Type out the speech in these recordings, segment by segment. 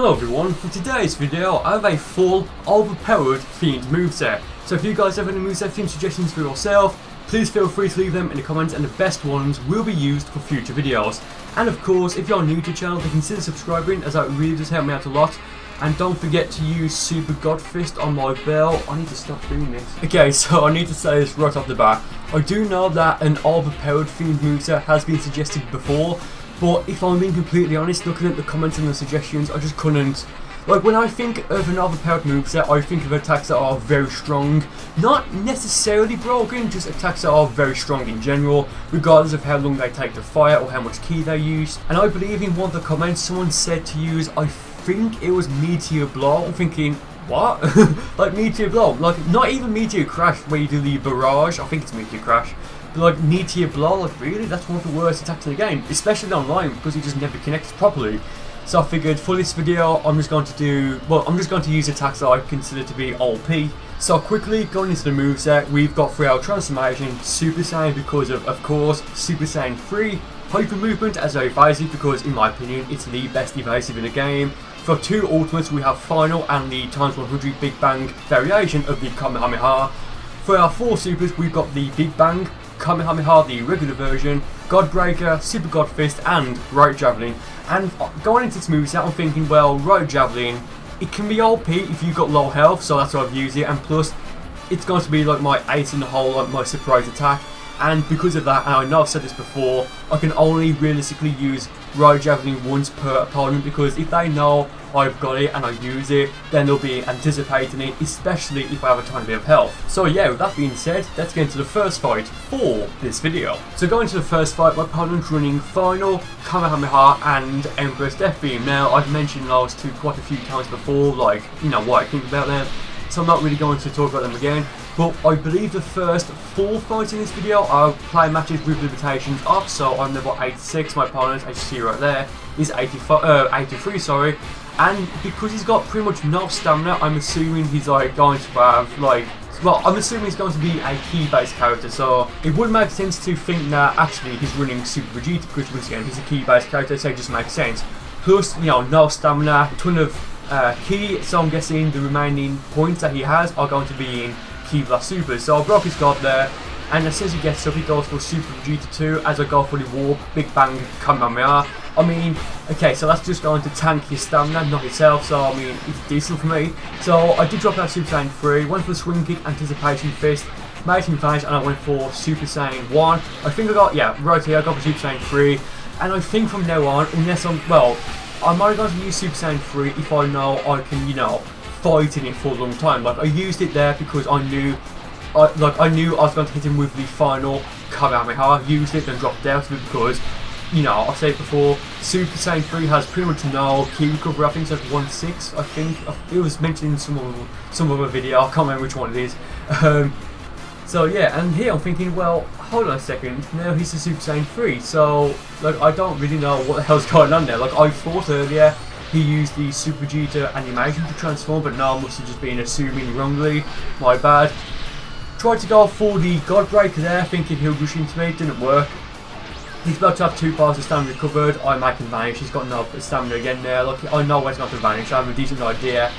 Hello everyone, for today's video I have a full Overpowered themed moveset. So if you guys have any moveset theme suggestions for yourself, please feel free to leave them in the comments and the best ones will be used for future videos. And of course, if you're new to the channel, then consider subscribing as that really does help me out a lot. And don't forget to use Super God Fist on my bell. I need to stop doing this. Okay, so I need to say this right off the bat. I do know that an Overpowered themed moveset has been suggested before, but if I'm being completely honest, looking at the comments and the suggestions, I just couldn't. Like, when I think of an Overpowered moveset, I think of attacks that are very strong. Not necessarily broken, just attacks that are very strong in general, regardless of how long they take to fire or how much ki they use. And I believe in one of the comments, someone said to use, I think it was Meteor Blow. I'm thinking, what? Like Meteor Blow? Like, not even Meteor Crash where you do the barrage. I think it's Meteor Crash. Like, Meteor Blow, like really? That's one of the worst attacks in the game, especially online because it just never connects properly. So I figured for this video I'm just going to use attacks that I consider to be OP. So quickly going into the moveset, we've got for our transformation Super Saiyan because of course Super Saiyan 3, Hyper Movement as a evasive because in my opinion it's the best evasive in the game. For two ultimates we have Final and the ×100 Big Bang variation of the Kamehameha. For our four supers we've got the Big Bang, Kamehameha, the regular version, Godbreaker, Super God Fist and Right Javelin. And going into this moveset I'm thinking, well, Right Javelin, it can be OP if you've got low health, so that's why I've used it, and plus it's going to be like my ace in the hole, like my surprise attack. And because of that, and I know I've said this before, I can only realistically use Right Javelin once per opponent, because if they know I've got it and I use it, then they'll be anticipating it, especially if I have a tiny bit of health. So yeah, with that being said, let's get into the first fight for this video. So going to the first fight, my opponent's running Final, Kamehameha and Emperor's Death Beam. Now, I've mentioned those two quite a few times before, like, you know, what I think about them, so I'm not really going to talk about them again. But I believe the first full fight in this video I'll play matches with limitations off, so I'm level 86, my opponent, as you see right there, is 83, sorry. And because he's got pretty much no stamina, I'm assuming he's like going to have like, well, I'm assuming he's going to be a ki based character, so it would make sense to think that actually he's running Super Vegeta because once again he's a ki based character, so it just makes sense. Plus, you know, no stamina, a ton of ki, so I'm guessing the remaining points that he has are going to be in Ki Blast Super. So I broke his guard there, and as soon as he gets up he goes for Super Vegeta 2 as I go for the Warp, Big Bang Kamehameha. I mean, okay, so that's just going to tank his stamina, not himself, so I mean, it's decent for me. So I did drop out Super Saiyan 3, went for the Swing Kick, Anticipation Fist, made him vanish, and I went for Super Saiyan 1. I think I got, yeah, right here, I got for Super Saiyan 3, and I think from now on, unless I'm, well, I'm only going to use Super Saiyan 3 if I know I can, you know, fight in it for a long time. Like, I used it there because I knew I was going to hit him with the Final Kamehameha, used it, then dropped out of it because, you know, I've said it before, Super Saiyan 3 has pretty much no ki recovery. I think it's like 1/6, I think. It was mentioned in some other video, I can't remember which one it is. So yeah, and here I'm thinking, well, hold on a second, now he's a Super Saiyan 3, so, like, I don't really know what the hell's going on there. Like, I thought earlier he used the Super Vegeta animation to transform, but no, I must have just been assuming wrongly, my bad. Tried to go for the Godbreaker there, thinking he'll rush into me, it didn't work. He's about to have 2 bars of stamina recovered, I make him vanish, he's got no stamina again there, like, I know where he's going to vanish, I have a decent idea.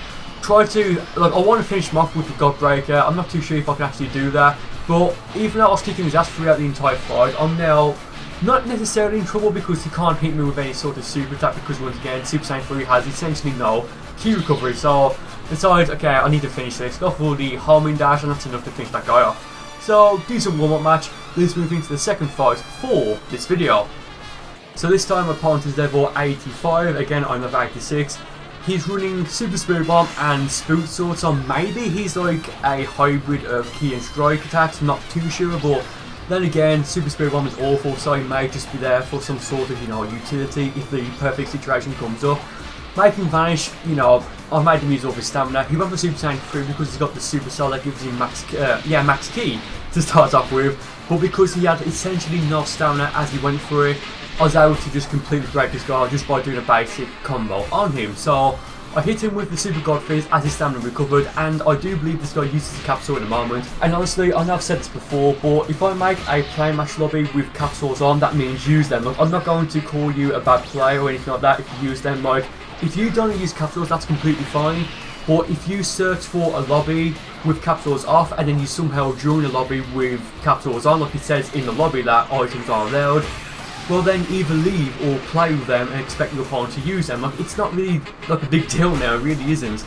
Try to, like, I want to finish him off with the Godbreaker, I'm not too sure if I can actually do that, but even though I was kicking his ass throughout the entire fight, I'm now not necessarily in trouble because he can't hit me with any sort of super attack because once again, Super Saiyan 3 has essentially no ki recovery, so decided, okay, I need to finish this, go for the homing dash and that's enough to finish that guy off. So, decent warm-up match, let's move into the second fight for this video. So this time my opponent is level 85, again I'm level 86. He's running Super Spirit Bomb and Spoot Sword, so maybe he's like a hybrid of ki and strike attacks, I'm not too sure, but then again, Super Spirit Bomb is awful, so he may just be there for some sort of, you know, utility if the perfect situation comes up. Make him vanish, you know, I've made him use all his stamina. He went for Super Saiyan 3 because he's got the Super Soul that gives him max ki to start off with, but because he had essentially no stamina as he went for it, I was able to just completely break his guard just by doing a basic combo on him. So I hit him with the Super God Fist as his stamina recovered, and I do believe this guy uses the capsule at the moment. And honestly, I know I've said this before, but if I make a play match lobby with capsules on, that means use them. Like, I'm not going to call you a bad player or anything like that if you use them. Like, if you don't use capsules, that's completely fine. But if you search for a lobby with capsules off and then you somehow join a lobby with capsules on, like it says in the lobby that items are allowed, well then either leave or play with them and expect your opponent to use them. Like, it's not really like a big deal now, it really isn't.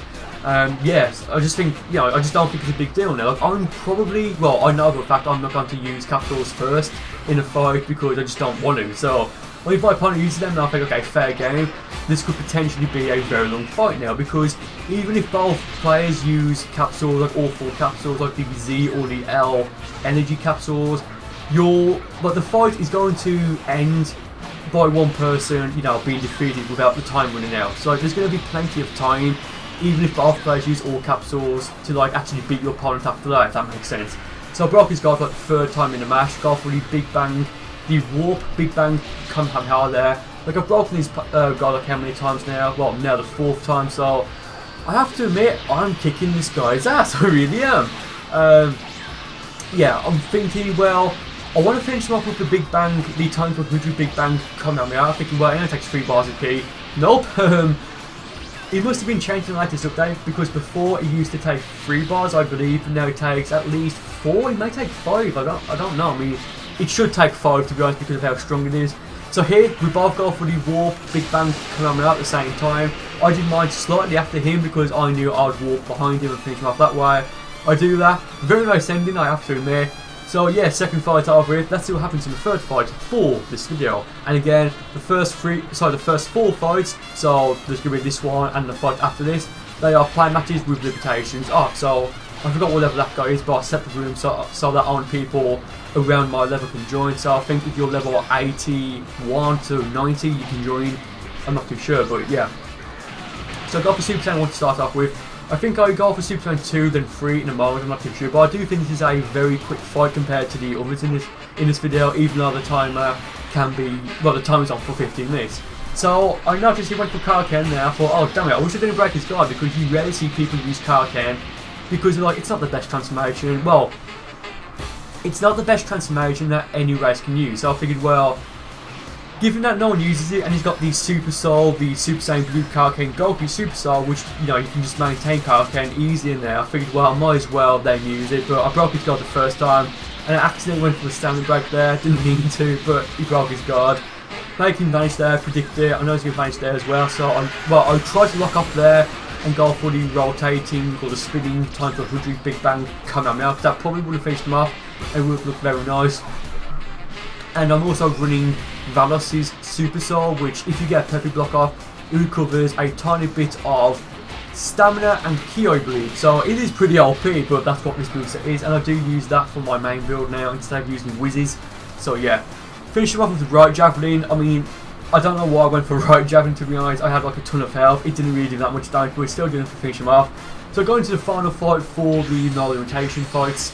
Yes, I just think, I just don't think it's a big deal now. Like, I'm probably, well, I know for a fact I'm not going to use capsules first in a fight because I just don't want to. So, well, if my opponent uses them, then I think, okay, fair game. This could potentially be a very long fight now, because even if both players use capsules, like all 4 capsules, like the Z or the L energy capsules, the fight is going to end by one person, being defeated without the time running out. So there's going to be plenty of time, even if both players use all capsules, to actually beat your opponent after that, if that makes sense. So Broky's got the 3rd time in the match, go for the Warp Big Bang Kamehameha there. Like, I've broken his god like how many times now? Well, now the 4th time, so I have to admit, I'm kicking this guy's ass, I really am. Yeah, I'm thinking, well, I want to finish him off with the Big Bang, the time for Big Bang Kamehameha. I'm thinking, well, it only takes 3 bars of key. Nope, it must have been changed in the latest update, because before it used to take 3 bars, I believe, and now it takes at least 4, it may take 5, I don't know, I mean, it should take 5 to be honest, because of how strong it is. So here, we both go for the Warp Big Bang Kamehameha at the same time. I did mine slightly after him because I knew I would warp behind him and finish him off that way. I do that. Very nice ending, I have to admit. So yeah, 2nd fight over with. Let's see what happens in the 3rd fight for this video. And again, the first 4 fights, so there's going to be this one and the fight after this, they are play matches with limitations. So I forgot what level that guy is, but I set the room so that only people around my level can join. So I think if you're level 81 to 90, you can join. I'm not too sure, but yeah. So I go for Super Saiyan 1 to start off with. I think I go for Super Saiyan 2, then 3 in a moment, I'm not too sure. But I do think this is a very quick fight compared to the others in this video, even though the timer can be, well, the timer's on for 15 minutes. So I noticed he went for Kaioken now. I thought, oh damn it, I wish I didn't break his guard, because you rarely see people use Kaioken, because it's not the best transformation. Well, it's not the best transformation that any race can use. So I figured, well, given that no one uses it, and he's got the Super Soul, the Super Saiyan Blue Kaioken Goku Super Soul, which, you can just maintain Kaioken easy in there, I figured, well, I might as well then use it. But I broke his guard the first time, and I accidentally went for the stamina break there, didn't mean to, but he broke his guard. Making vanish there, predict it, I know he's going to vanish there as well, so I tried to lock off there and go for the rotating or the spinning time for Big Bang Kamehameha, because that probably would have finished him off and it would have looked very nice. And I'm also running Valos's Super Soul, which if you get a perfect block off, it recovers a tiny bit of stamina and ki, I believe. So it is pretty OP, but that's what this moveset is, and I do use that for my main build now instead of using Whizzes. So yeah, finish him off with the right javelin. I mean, I don't know why I went for right javelin, to be honest. I had like a ton of health, it didn't really do that much damage, but it's still good enough to finish him off. So going to the final fight for the no limitation fights.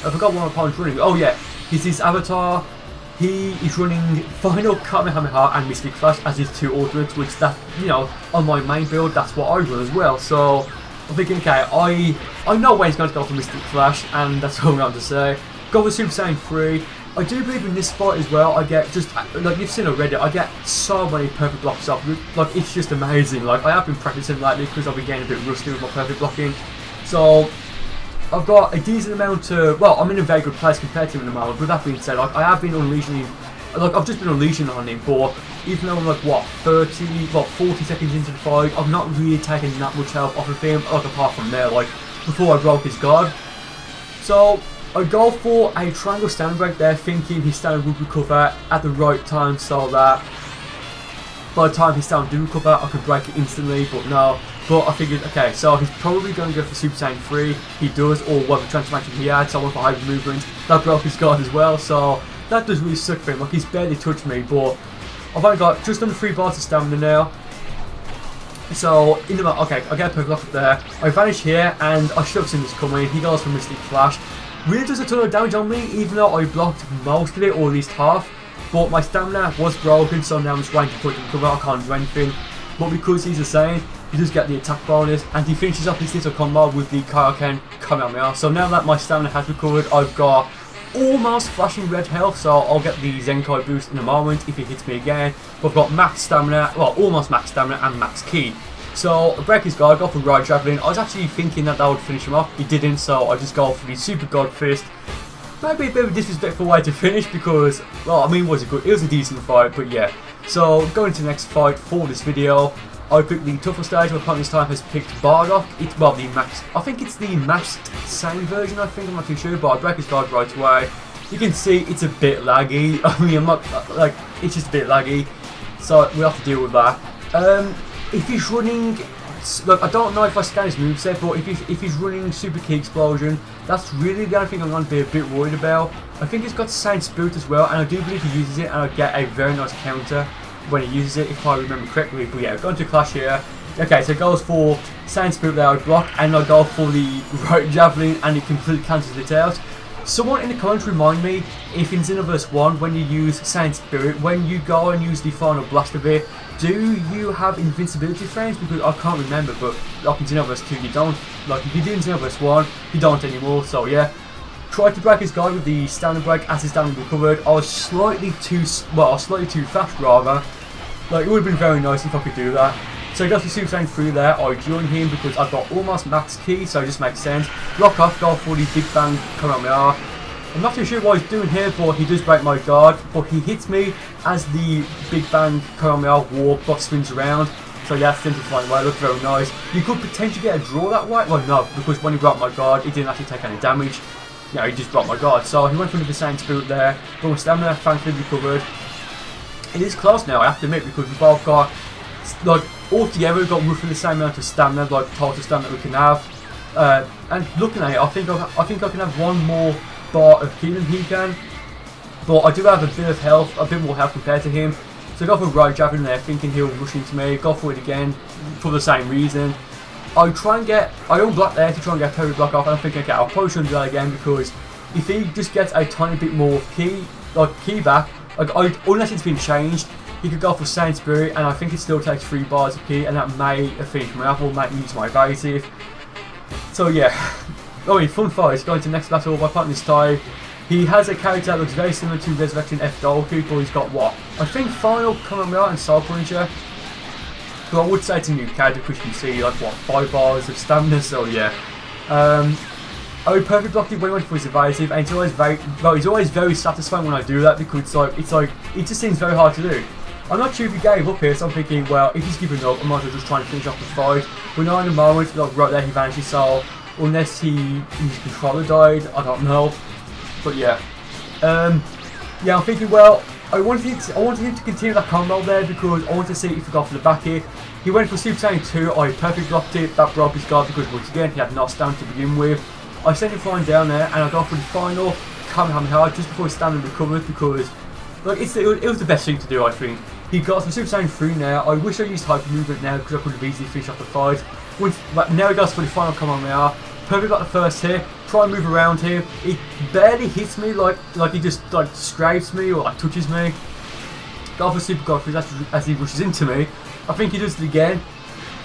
I forgot what my opponent's running. Oh yeah, he's his avatar. He is running Final Kamehameha and Mystic Flash as his 2 ultimates, which on my main build, that's what I run as well. So I'm thinking, okay, I know where he's going to go for Mystic Flash, and that's all I'm going to say. Go for Super Saiyan 3. I do believe in this fight as well, I get just, like you've seen already, I get so many perfect blocks up. Like, it's just amazing. Like, I have been practicing lately because I've been getting a bit rusty with my perfect blocking. So I've got a decent amount of, well, I'm in a very good place compared to him at the moment. With that being said, like, I have been unleashing, like, I've just been unleashing on him, but even though I'm like, what, 40 seconds into the fight, I've not really taken that much health off of him, like, apart from there, like, before I broke his guard. So I go for a triangle stand break there, thinking his stand would recover at the right time, so that by the time his stand do recover, I could break it instantly, but no. But I figured, okay, so he's probably going to go for Super Saiyan 3. He does, or whatever transformation he had, so I went for hybrid movement. That broke his guard as well, so that does really suck for him. Like, he's barely touched me, but I've only got just under 3 bars of stamina now. So, in the okay, I get a perfect lock up there. I vanish here, and I should have seen this coming. He goes for Mystic Flash. Really does a ton of damage on me, even though I blocked most of it, or at least half. But my stamina was broken, so now I'm just waiting for it to recover. I can't do anything. But because he's a Saiyan, he does get the attack bonus, and he finishes off this little combo with the Kaioken Kamehameha. So now that my stamina has recovered, I've got almost flashing red health, so I'll get the Zenkai boost in a moment if he hits me again. But I've got max stamina, well, almost max stamina and max ki. So I break his guard, go for Ride Javelin. I was actually thinking that would finish him off. He didn't, so I just go for the Super God Fist. Maybe a bit of a disrespectful way to finish because, well, I mean, it was a decent fight, but yeah. So going to the next fight for this video, I picked the tougher stage. My opponent this time has picked Bardock. It's well the max. I think it's the maxed same version. I think I'm not too sure, but I break his guard right away. You can see it's a bit laggy. I mean, I'm not like it's just a bit laggy, so we have to deal with that. If he's running, look, I don't know if I scan his moveset, but if he's running Super Ki Explosion, that's really the only thing I'm going to be a bit worried about. I think he's got Saint Spirit as well, and I do believe he uses it, and I get a very nice counter when he uses it, if I remember correctly. But yeah, going to clash here. Okay, so it goes for Saint Spirit there, I block, and I go for the right Javelin, and it completely cancels it out. Someone in the comments remind me, if in Xenoverse 1, when you use Saint Spirit, when you go and use the final blast of it, do you have invincibility frames? Because I can't remember, but like in Xenoverse 2 you don't. Like if you do in Xenoverse 1, you don't anymore, so yeah. Tried to break his guard with the stamina break as his stamina recovered. I was slightly too fast rather. Like it would have been very nice if I could do that. So he goes for Super Saiyan 3 there. I join him because I've got almost max ki, so it just makes sense. Block off, go for the Big Bang Kamehameha. I'm not too sure what he's doing here, but he does break my guard. But he hits me as the Big Bang Kamehameha warp buff swings around. So yeah, simplifying away, looks very nice. You could potentially get a draw that way. Well, no, because when he broke my guard, he didn't actually take any damage. Yeah, he just broke my guard. So he went for the Saint Spirit there. But my stamina thankfully recovered. It is close now, I have to admit, because we both got, like, altogether we've got roughly the same amount of stamina, like total stamina we can have. And looking at it, I think I can have one more bar of ki than he can. But I do have a bit of health, a bit more health compared to him. So I go for Ride Javelin there, thinking he'll rush into me. Go for it again for the same reason. I unblock there to try and get Perry block off, and I'm thinking, okay, I'll probably shouldn't do that again because if he just gets a tiny bit more ki back, like unless it's been changed, he could go for Saint Spirit, and I think it still takes 3 bars of ki, and that may finish me off or make me use my evasive. So yeah, oh, fun fight. Going to the next battle. My partner's Tai. He has a character that looks very similar to Resurrection F Goku, but he's got what? I think Final Kamehameha and Soul Punisher. But I would say it's a new character because you can see like what 5 bars of stamina. So yeah. I perfect blocked it when he went for his evasive, and it's always very satisfying when I do that because it just seems very hard to do. I'm not sure if he gave up here, so I'm thinking, well, if he's giving up, I might as well just try and finish off the fight. But now in the moment, like right there, he vanished his soul, unless his controller died, I don't know. But yeah, yeah, I'm thinking, well, I wanted him to continue that combo there because I wanted to see if he got for the back hit. He went for Super Saiyan 2, I perfect blocked it, that broke his guard because once again, he had no stamina to begin with. I sent him flying down there, and I got for the final Kamehameha just before his stamina recovered because, like, it was the best thing to do, I think. He got some Super Saiyan 3 now. I wish I used Hyper Movement now because I could have easily finished off the fight. But now he goes for the final Kamehameha. Perfect got the first hit. Try and move around here. He barely hits me, like he just like scrapes me or like touches me. Go for Super God as he rushes into me. I think he does it again.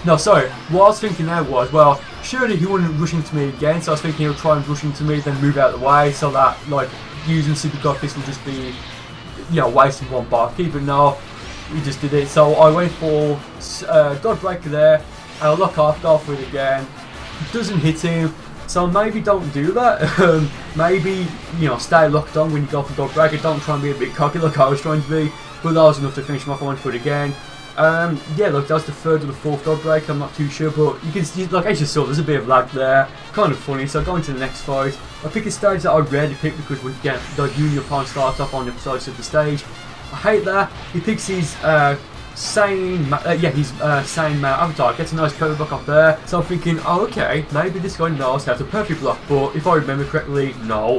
No, sorry. What I was thinking now was, well, surely he wouldn't rush into me again. So I was thinking he'll try and rush into me, then move out of the way, so that like using Super God Fist will just be, you know, wasting 1 bar of ki. But no, he just did it. So I went for God Breaker there. And I'll lock off, go for it again. Doesn't hit him. So maybe don't do that. Maybe, you know, stay locked on when you go for God Breaker. Don't try and be a bit cocky like I was trying to be. But that was enough to finish him off. I went for it again. Yeah, look, that was the 3rd or the 4th God Breaker. I'm not too sure, but you can see, like, as you saw, there's a bit of lag there. Kind of funny. So going to the next fight. I pick a stage that I rarely pick because we get the Junior Pawn starts off on the sides of the stage. I hate that. He picks his same male avatar, gets a nice cover block up there. So I'm thinking, oh okay, maybe this guy knows how to perfect block, but if I remember correctly, no.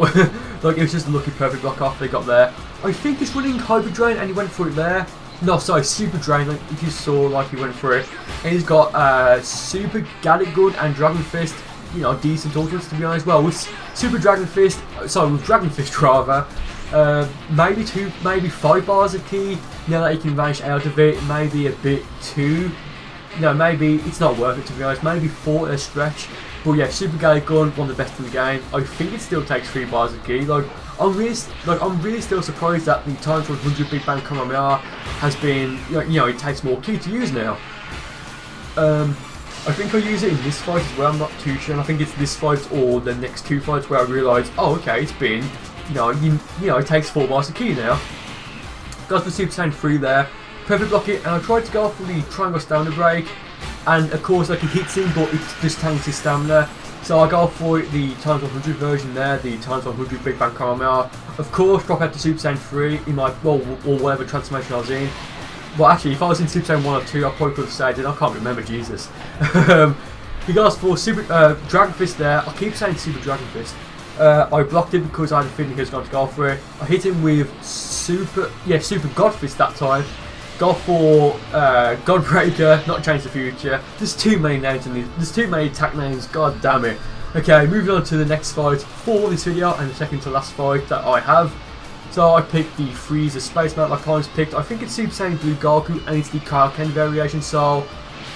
Like it was just a lucky perfect block off they got there. I think he's running Hyper Drain and he went for it there. No, sorry, Super Drain, like if you saw, like he went for it. And he's got Super Gadget Gun and Dragon Fist, you know, decent ultimates to be honest. Well, with Super Dragon Fist, with Dragon Fist rather, maybe 5 bars of ki. Now that he can vanish out of it, maybe a bit too. No, maybe it's not worth it to be honest. Maybe 4 at a stretch. But yeah, Super Galley Gun, one of the best in the game. I think it still takes 3 bars of ki. I'm really still surprised that the times 100 Big Bang Kamehameha has been, it takes more ki to use now. I think I use it in this fight as well, I'm not too sure. And I think it's this fight or the next 2 fights where I realise, oh okay, it's been, it takes 4 bars of ki now. Goes for Super Saiyan 3 there. Perfect block it, and I tried to go for the triangle stamina break. And of course, he hits him, but it just tanks his stamina. So I go for the times 100 version there, the times 100 Big Bang Kamehameha. Of course, drop out to Super Saiyan 3 in my, or whatever transformation I was in. Well, actually, if I was in Super Saiyan 1 or 2, I probably could have stayed in. I can't remember, Jesus. He goes for Super Dragon Fist there. I keep saying Super Dragon Fist. I blocked it because I had a feeling he was going to go for it. I hit him with Super God Fist that time. Go for Godbreaker, not Change the Future. There's too many names in these. There's too many attack names. God damn it. Okay, moving on to the next fight for this video and the second to last fight that I have. So I picked the Freezer Space Mount. My opponent's picked. I think it's Super Saiyan Blue Goku and it's the Kaioken variation. So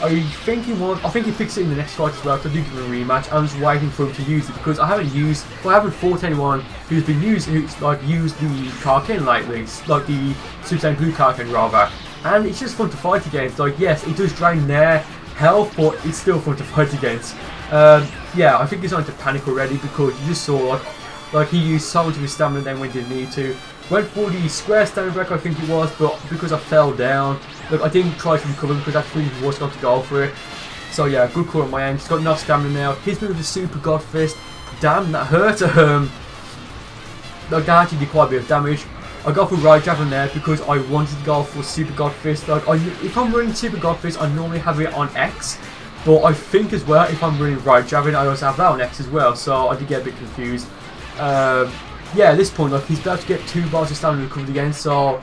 I think he picks it in the next fight as well. So I do give him a rematch. I'm just waiting for him to use it because I haven't fought anyone who's used the Kaioken lately, like the Super Saiyan Blue Kaioken rather. And it's just fun to fight against. Like, yes, it does drain their health, but it's still fun to fight against. Yeah, I think he's starting to panic already because you just saw like he used so much of his stamina then when he didn't need to. Went for the square stamina break, I think it was, but because I fell down, look, I didn't try to recover because I think he was going to go for it. So yeah, good call on my end. He's got enough stamina now. Hits me with the Super God Fist. Damn, that hurt. Like, that actually did quite a bit of damage. I go for Ride Javelin there because I wanted to go for Super God Fist. Like, if I'm running Super God Fist, I normally have it on X. But I think as well, if I'm running Ride Javelin, I also have that on X as well. So I did get a bit confused. Yeah, at this point, like, he's about to get 2 bars of stamina recovered again. So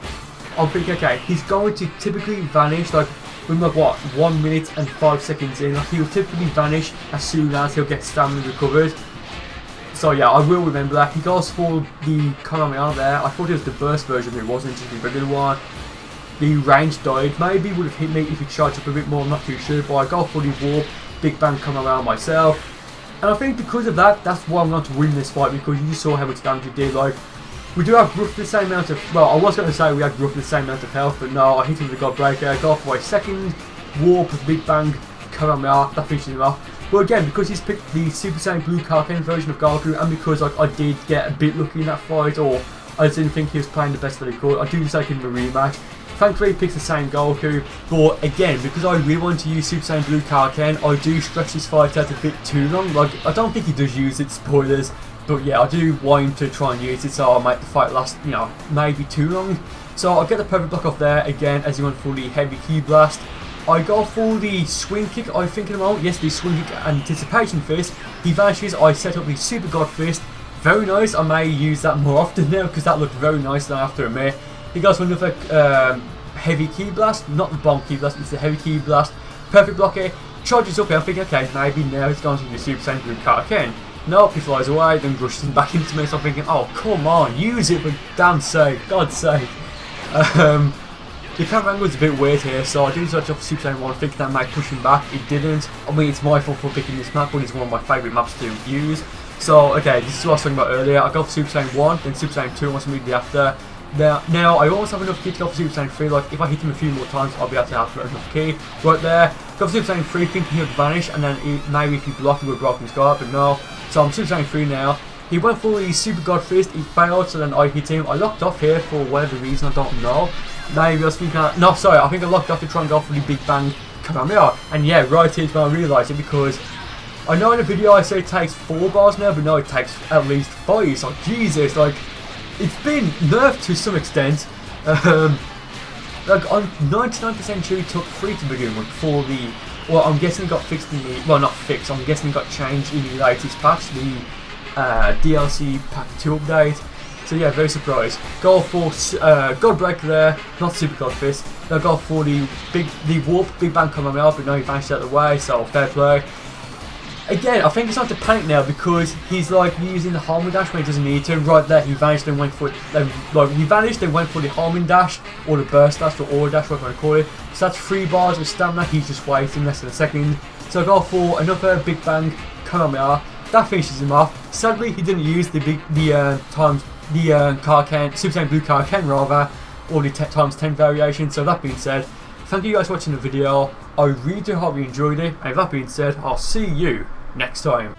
I'm thinking, okay, he's going to typically vanish. Like, with like what, 1 minute and 5 seconds in. Like, he'll typically vanish as soon as he'll get stamina recovered. So yeah, I will remember that. He goes for the Kamehameha there. I thought it was the burst version, but it wasn't, just the regular one. The range died. Maybe would have hit me if he charged up a bit more, I'm not too sure. But I go for the Warp Big Bang Kamehameha myself. And I think because of that, that's why I'm going to win this fight, because you just saw how much damage it did. Like, we do have roughly the same amount of, well, I was going to say we had roughly the same amount of health, but no, I hit him with the Godbreaker. I go for a second Warp Big Bang Kamehameha, that finishes him off. But again, because he's picked the Super Saiyan Blue Kaioken version of Goku, and because like, I did get a bit lucky in that fight, or I just didn't think he was playing the best that he could, I do decide to give him a rematch. Thankfully he picks the same Goku, but again, because I really want to use Super Saiyan Blue Kaioken, I do stretch this fight out a bit too long. Like, I don't think he does use it, spoilers, but yeah, I do want him to try and use it, so I'll make the fight last, maybe too long. So I'll get the perfect block off there, again, as he went for the heavy ki blast. I go for the swing kick, I think in a moment. Yes, the swing kick anticipation fist. He vanishes, I set up the Super God Fist. Very nice, I may use that more often now because that looked very nice now after a minute. He goes for another heavy ki blast, not the bomb ki blast, it's the heavy ki blast. Perfect block here, charges up here, I'm thinking, okay, maybe now he's going to the Super Saiyan Blue Kaioken. Nope, he flies away, then rushes back into me, so I'm thinking, oh, come on, use it for damn sake, God's sake. The camera angle is a bit weird here, so I didn't search off Super Saiyan 1 thinking that might push him back. It didn't. I mean, it's my fault for picking this map, but it's one of my favourite maps to use. So, okay, this is what I was talking about earlier. I go for Super Saiyan 1, then Super Saiyan 2 almost immediately after. Now, I almost have enough ki to go for Super Saiyan 3. Like, if I hit him a few more times, I'll be able to have enough ki. Right there, go for Super Saiyan 3, thinking he would vanish, and then maybe if he blocked, he would have broken his guard, but no. So I'm Super Saiyan 3 now. He went for the Super God Fist, he failed, so then I hit him. I locked off here for whatever reason, I don't know. Maybe I was thinking, no, sorry, I think I locked off to try and go for the Big Bang Kamehameha. And yeah, right here's when I realised it, because I know in the video I say it takes 4 bars now, but no, it takes at least 5. So Jesus, like, it's been nerfed to some extent. Like, I'm 99% sure it took 3 to begin with for the, well, I'm guessing it got fixed in the, well, not fixed, I'm guessing it got changed in the latest patch, the DLC Pack 2 update. So yeah, very surprised. Go for Godbreaker there, not Super God Fist. Now go for the Warp Big Bang Kamehameha, but no, he vanished out of the way, so fair play. Again, I think it's not to panic now because he's like using the homing dash when he doesn't need to. Right there, he vanished and went for it. He vanished and went for the homing dash or the burst dash or aura dash, whatever I call it. So that's 3 bars of stamina. He's just waiting less than a second. So I go for another Big Bang Kamehameha. That finishes him off. Sadly, he didn't use the Kaken, Super Saiyan Blue Kaken rather, or the times 10 variation. So that being said, thank you guys for watching the video. I really do hope you enjoyed it. And with that being said, I'll see you next time.